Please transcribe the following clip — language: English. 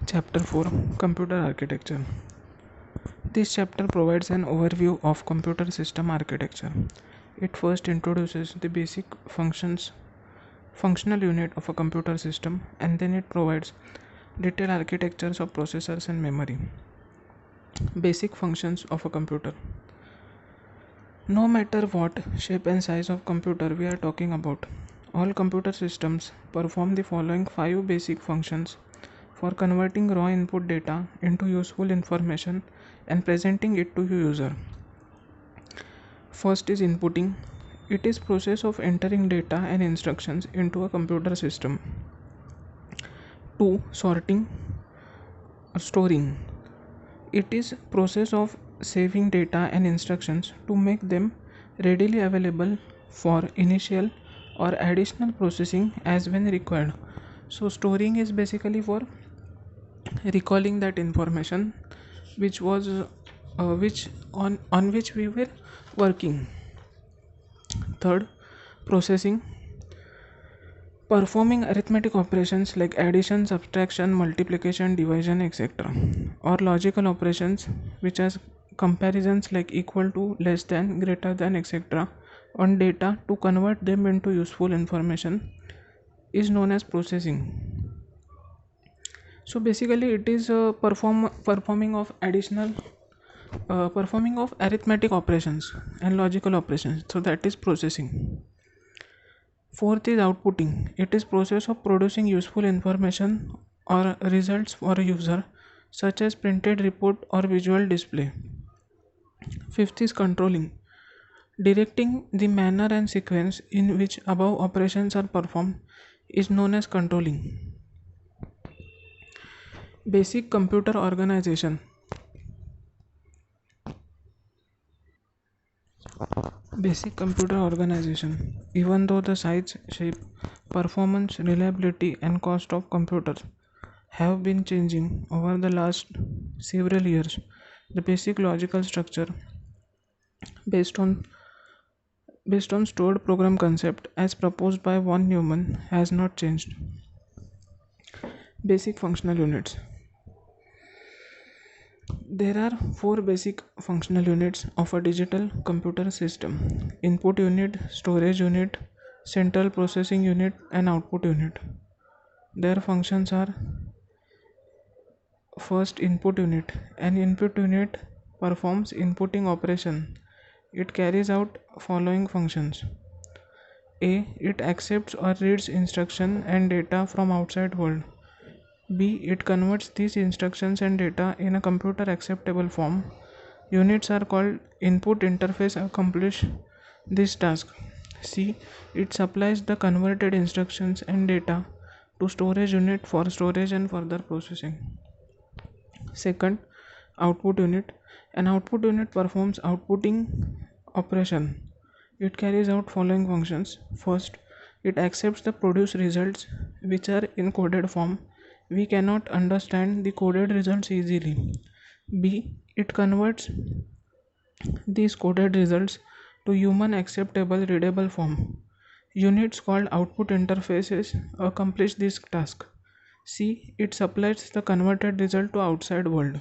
Chapter 4, Computer Architecture. This chapter provides an overview of computer system architecture. It first introduces the basic functional unit of a computer system, and then it provides detailed architectures of processors and memory. Basic functions of a computer. No matter what shape and size of computer we are talking about, all computer systems perform the following 5 basic functions for converting raw input data into useful information and presenting it to user. First is inputting. It is process of entering data and instructions into a computer system. 2. Sorting or storing. It is process of saving data and instructions to make them readily available for initial or additional processing as when required. So storing is basically for recalling that information which was which on which we were working. Third, processing. Performing arithmetic operations like addition, subtraction, multiplication, division, etc., or logical operations which are comparisons like equal to, less than, greater than, etc., on data to convert them into useful information is known as processing. So basically it is performing of arithmetic operations and logical operations, so that is processing. Fourth is outputting. It is process of producing useful information or results for a user, such as printed report or visual display. Fifth is controlling. Directing the manner and sequence in which above operations are performed is known as controlling. Basic computer organization. Basic computer organization. Even though the size, shape, performance, reliability, and cost of computers have been changing over the last several years, the basic logical structure based on stored program concept as proposed by von Neumann has not changed. Basic functional units. There are 4 basic functional units of a digital computer system: input unit, storage unit, central processing unit, and output unit. Their functions are: first, input unit. An input unit performs inputting operation. It carries out following functions: A. It accepts or reads instruction and data from outside world. B. It converts these instructions and data in a computer acceptable form. Units are called input interface accomplish this task. C. It supplies the converted instructions and data to storage unit for storage and further processing. Second, output unit. An output unit performs outputting operation. It carries out following functions. First, it accepts the produced results which are in coded form. We cannot understand the coded results easily. B. It converts these coded results to human acceptable readable form. Units called output interfaces accomplish this task. C. It supplies the converted result to outside world.